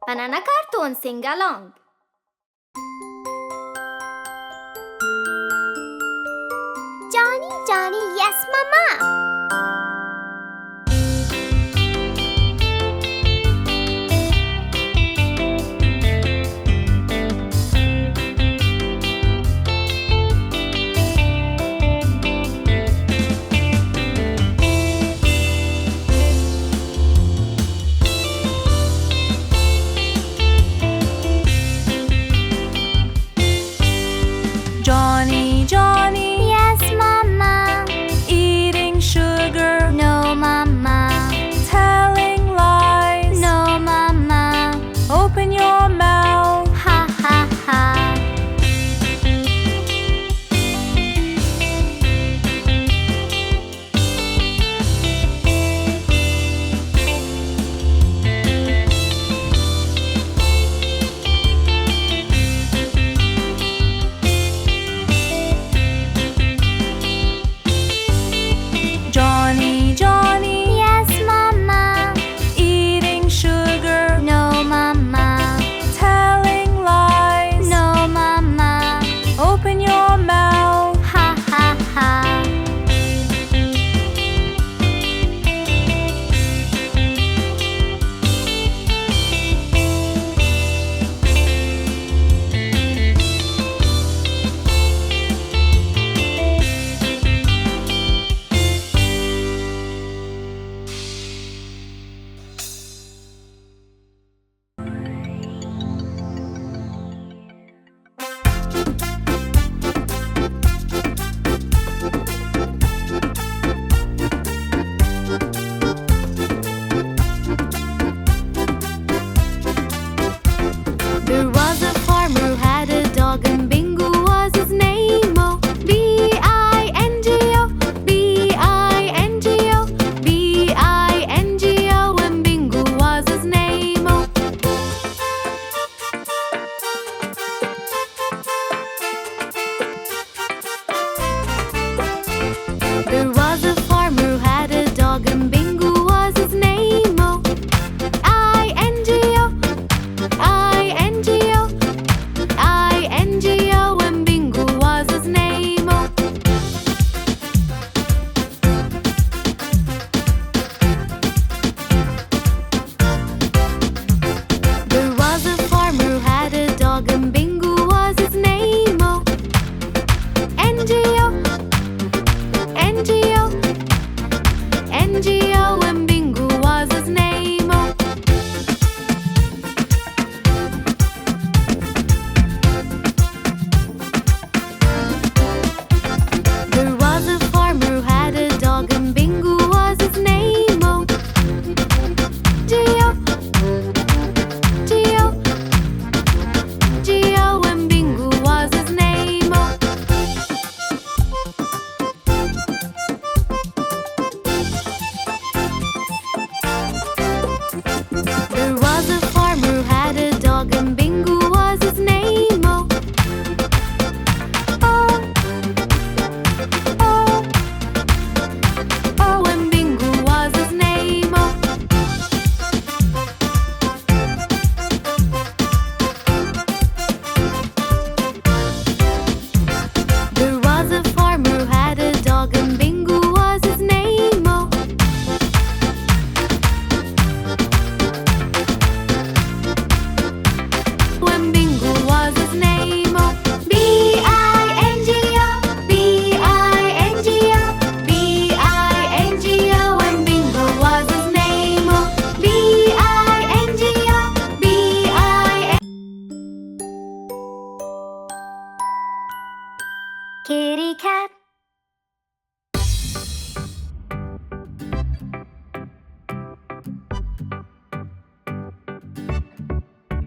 Banana cartoon, sing along. Johnny, Johnny, yes, Mama. Johnny, Johnny, Yes, Mama. eating sugar, No, Mama. telling lies. No, Mama. Open your mouth. Ha, ha, ha. Johnny, Johnny, Yes, Mama. eating sugar, No, Mama. telling lies. No, Mama. Open your mouth. Ha, ha, ha. There was a farmer who had a dog, and Bingo was his name. Oh, B-I-N-G-O, B-I-N-G-O, B-I-N-G-O, and Bingo was his name. Oh. There was a farmer who had a dog, and Bingo was his name. Oh, I-N-G-O, I-N-G-O, I-N-G-O, and Bingo was his name. Oh. There was a farmer who had a dog, and Bingo was his name. Oh, N-G-O, N-G-O, N-G-O, and Bingo was his name. Oh. There was a farmer who had a dog, and Bingo was his name. Oh, G-O, G-O, G-O, and Bingo was his name. Oh. There was a farmer who had a dog, and Bingo was his name. Oh, oh, oh, oh, and Bingo was his name. Oh. There was a farmer who had a dog, and Bingo was his name. Oh. When Bingo was his name. Oh. B-I-N-G-O, B-I-N-G-O, B-I-N-G-O, when Bingo was his name. Oh. B-I-N-G-O, B-I-N. Kitty cat.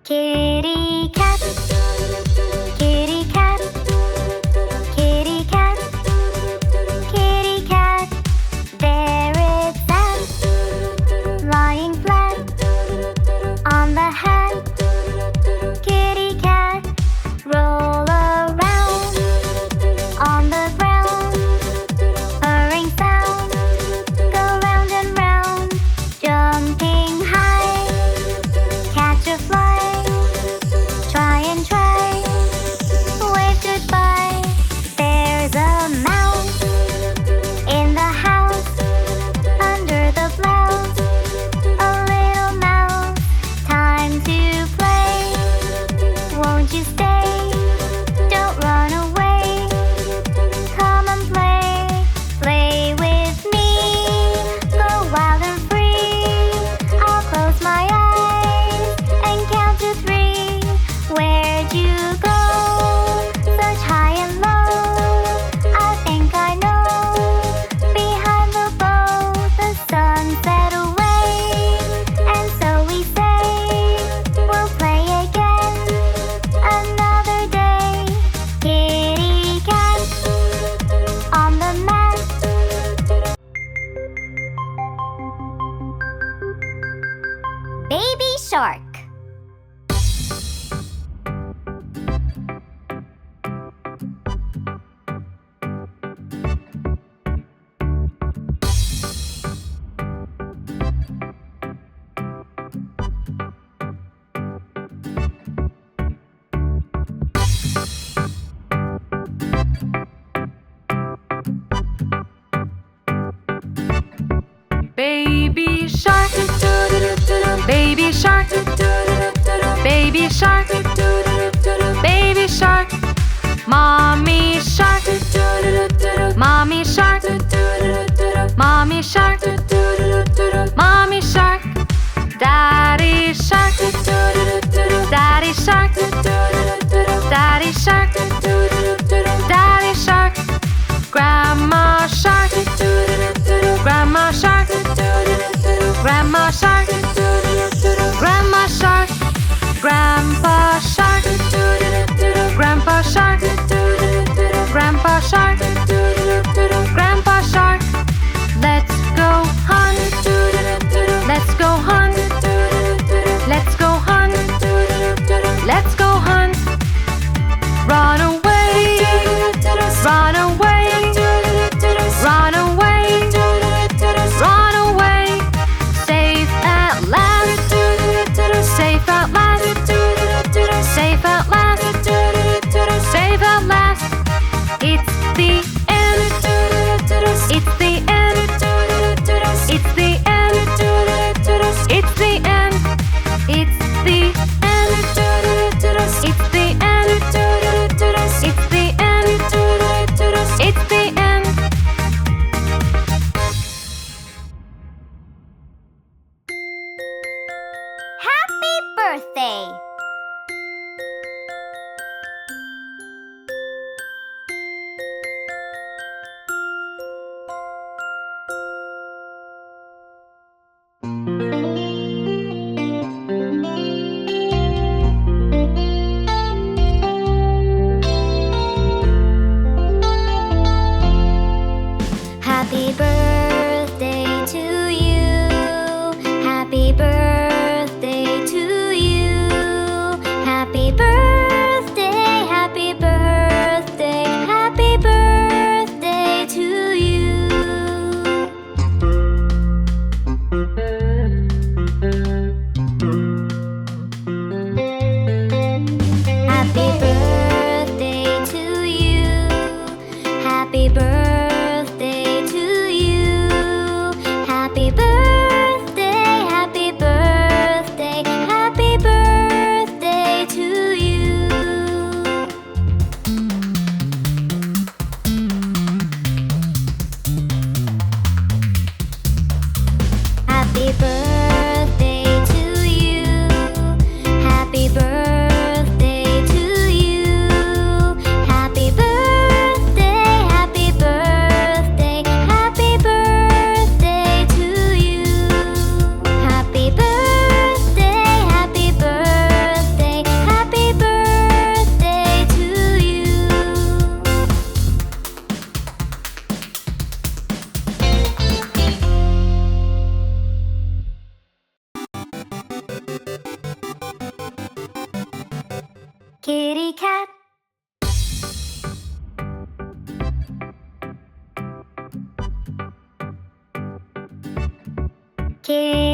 Kitty cat, kitty cat, kitty cat, kitty cat. There it sat, lying flat on the hat. Kitty cat, roll around on the ground, purring sound, go round shark. Baby shark, baby shark, baby shark, baby shark, mommy shark, mommy shark, mommy shark, mommy shark, daddy shark, daddy shark, daddy shark, daddy shark, grandma shark, grandma shark, grandma shark, grandma shark, grandpa shark, grandpa shark, grandpa shark, grandpa shark. Let's go hunt, let's go hunt, let's go hunt, let's go hunt. Run away, run away, run away, run away. Safe at last, safe at last, safe at last, safe at last. It's the end, it's the end, it's the end, it's the end, it's the end, it's the end, it's the end, it's the end. Happy birthday! Happy birthday to you. Happy birthday to you. Happy birthday, happy birthday, happy birthday to you. Happy birthday to you. Happy birthday to you. Happy birthday, happy birthday, happy birthday to you. Happy birthday to you. Happy birthday to you. Happy birthday, happy birthday, happy birthday to you. Happy birthday, happy birthday, happy birthday to you. Kitty cat. Kitty